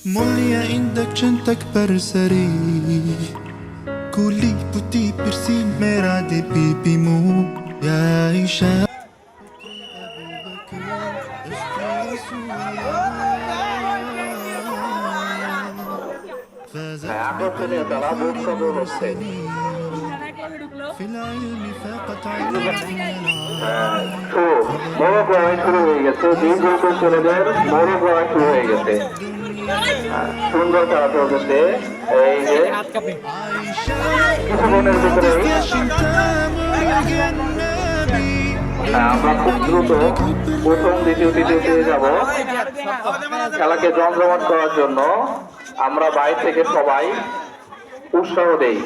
Moglie indek čentek perseri Kuli puti persi merade pipi mu Ya Aisha আকর্ষণীয় তারা বোধ খবর হচ্ছে বড় গ্রামে শুরু হয়ে গেছে দীর্ঘ ছেলেদের বড় গ্রামে শুরু হয়ে গেছে সুন্দর খেলা চলতেছে এই যে কিছুক্ষণের ভিতরে আমরা খুব দ্রুত প্রথম দ্বিতীয় তৃতীয়তে যাব খেলাকে জমজমাট করার জন্য আমরা বাইরে থেকে সবাই উৎসাহ দেই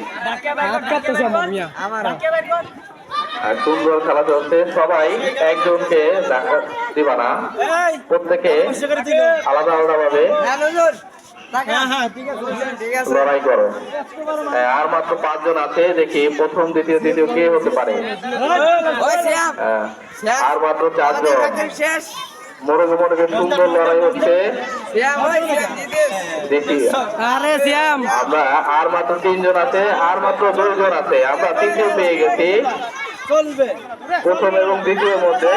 সুন্দর খেলা চলছে সবাই একজনকে দিবা না প্রত্যেকে আলাদা আলাদা ভাবে লড়াই করো আর মাত্র 5 জন আছে দেখি প্রথম দ্বিতীয় তৃতীয় কে হতে পারে আর মাত্র 4 জন মোরগে মোরগে সুন্দর লড়াই হচ্ছে দেখি আমরা আর মাত্র 3 জন আছে আর মাত্র 2 জন আছে আমরা তৃতীয় পেয়ে গেছি প্রথম এবং দ্বিতীয় মধ্যে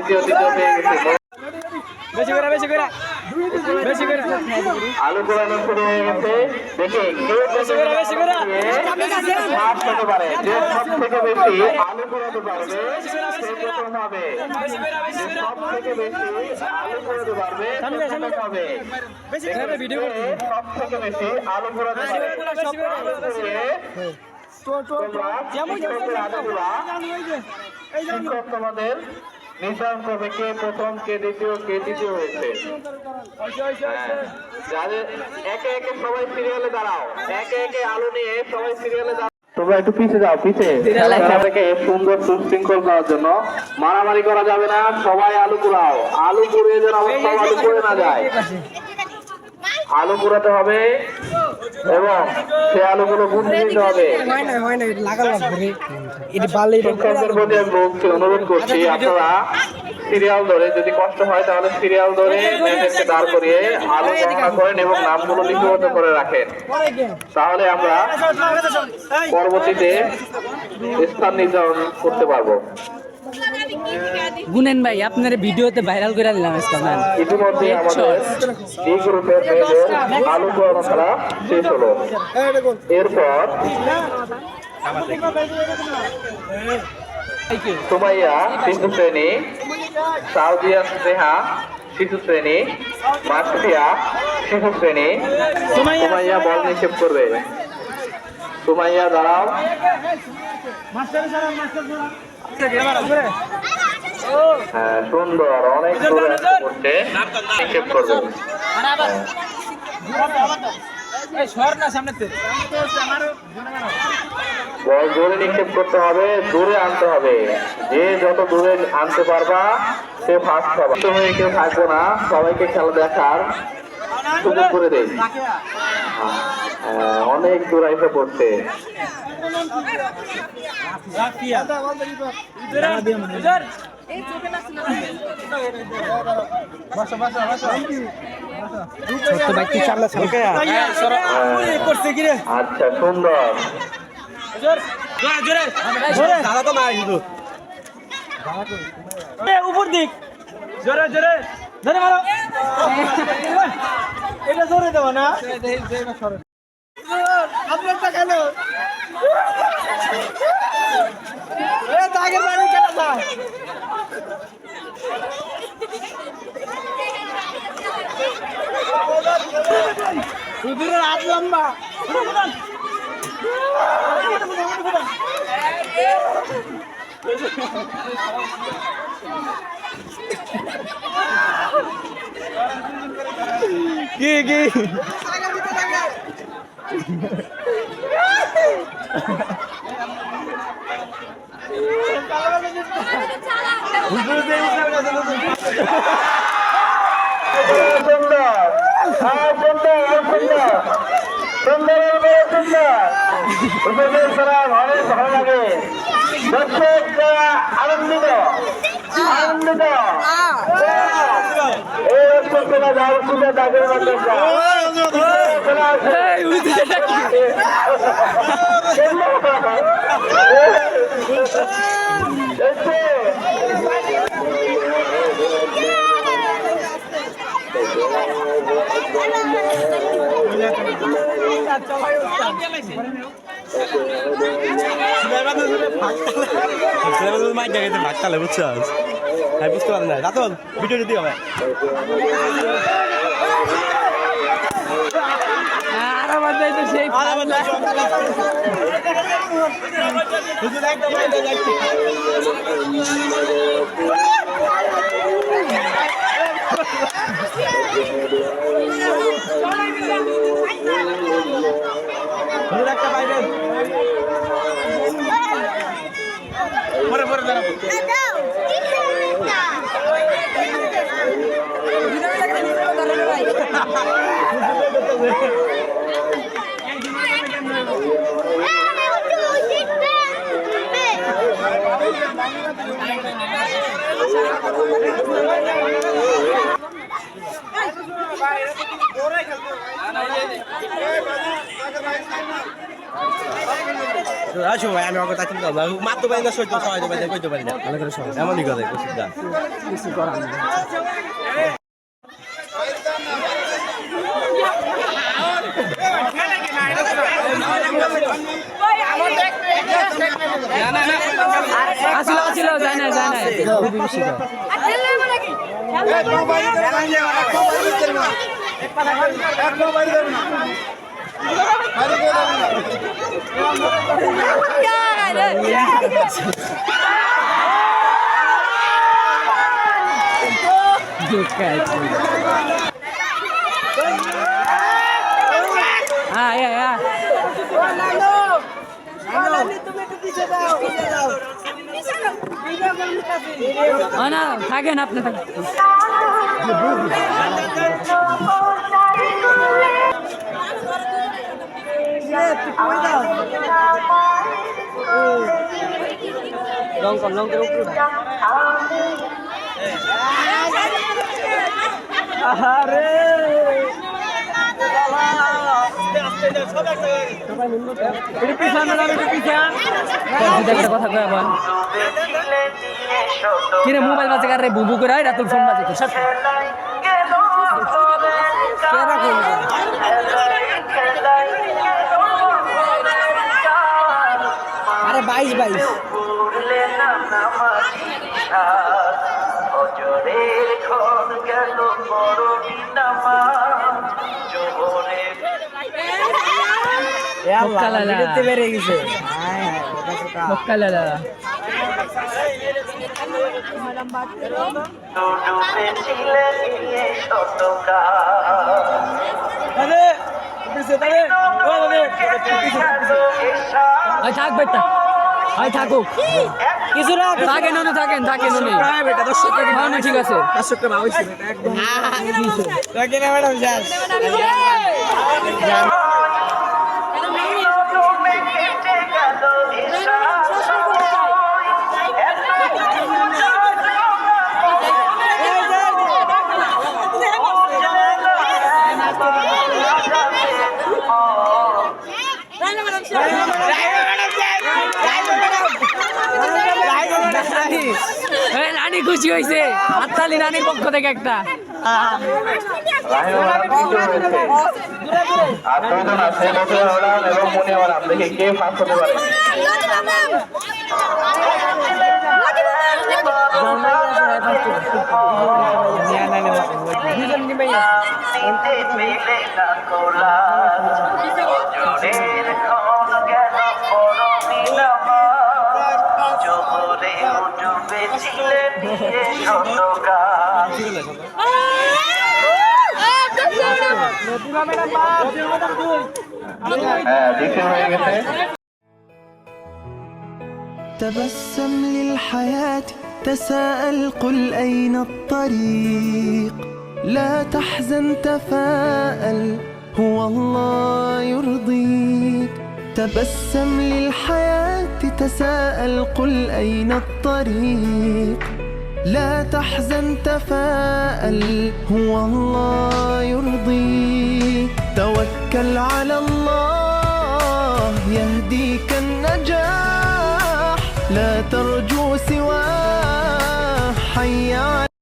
দ্বিতীয় পেয়ে গেছি আলু পোড়ানো শুরু হয়ে গেছে দেখি হতে পারে যে সব থেকে বেশি আলু পোড়াতে পারবে সে প্রথম হবে সব থেকে বেশি আলু পোড়াতে পারবে সব থেকে বেশি আলু পোড়াতে শিক্ষক তোমাদের নির্ধারণ করবে কে প্রথম কে দ্বিতীয় কে তৃতীয় হয়েছে যাদের একে একে সবাই সিরিয়ালে দাঁড়াও একে একে আলু নিয়ে সবাই সিরিয়ালে দাঁড়াও তোমরা একটু পিছিয়ে যাও পিছিয়ে থেকে সুন্দর সুশৃঙ্খল করার জন্য মারামারি করা যাবে না সবাই আলু কুড়াও আলু কুড়িয়ে যেন অবস্থা আলু করে না যায় আলু কুড়াতে হবে এবং সে আলুগুলো গুঁড়িয়ে দিতে হবে শিক্ষকদের প্রতি আমি অনুরোধ করছি আপনারা সিরিয়াল ধরে যদি কষ্ট হয় তাহলে সিরিয়াল ধরে মেয়েদেরকে দাঁড় করিয়ে আলু গণনা করেন এবং নামগুলো লিপিবদ্ধ করে রাখেন তাহলে আমরা পরবর্তীতে স্থান নির্ধারণ করতে পারবো গুনেন ভাই আপনার ভিডিওতে ভাইরাল করে দিলাম ইতিমধ্যে আমাদের এই গ্রুপের মেয়েদের আলু পোড়ানো খেলা শেষ হলো এরপর সুমাইয়া শিশু শ্রেণী সাউদিয়া স্নেহা শিশু শ্রেণী মাসফিয়া শিশু শ্রেণী সুমাইয়া বল নিক্ষেপ করবে সুমাইয়া দাঁড়াও হ্যাঁ সুন্দর অনেক করছে নিক্ষেপ করবে বল দূরে নিক্ষেপ করতে হবে দূরে আনতে হবে যে যত দূরে আনতে পারবা সে ফার্স্ট হবে হয়ে কেউ থাকবো না সবাইকে খেলা দেখার সুযোগ করে দেয় অনেক দূর আইসা পড়ছে আচ্ছা সুন্দর উপর দিক জোরে জোরে ধরে মারো এটা জোরে দেবো না আপনারটা কেন আগের বাড়ি কেন যায় উদুরের হাত লম্বা কি কি সুন্দর সুন্দর অনেক ভালো লাগে দর্শক আনন্দিত আনন্দিত এই দর্শকরা যাওয়ার সুবিধা দাগের মাদ্রাসা ভাগতালে বুঝছো হ্যাঁ বুঝতে পারেন না রাতন ভিডিও দিতে হবে সেই একটা বাইরে পরে পরে দাঁড়াবো আসো ভাই আমি ওকে তাকিয়ে দাও মাত্র পারি না সহ্য সবাই কইতে পারি না এমনই কথা কইছিস কিছু করার নেই আসিল যায় না না থাকেন আপনি থাকেন লঙ্কের উপরে আরে কথা কয় বল কিরে মোবাইল বাজে কার রে বুবু করে রাতুল ফোন বাজে সব আরে 22 বেড়ে গেছে থাক বেটা থাকুক কিছু না থাকেন থাকেন ঠিক আছে রানী খুশি হয়েছে হাততালি রানীর পক্ষ থেকে একটা দেখে কে ফাঁস হতে পারে تبسم للحياة تساءل قل أين الطريق لا تحزن تفاءل هو الله يرضيك تبسم للحياة تساءل قل أين الطريق لا تحزن تفاءل هو الله يرضيك توكل على الله يهديك النجاح لا ترجو سواه حي على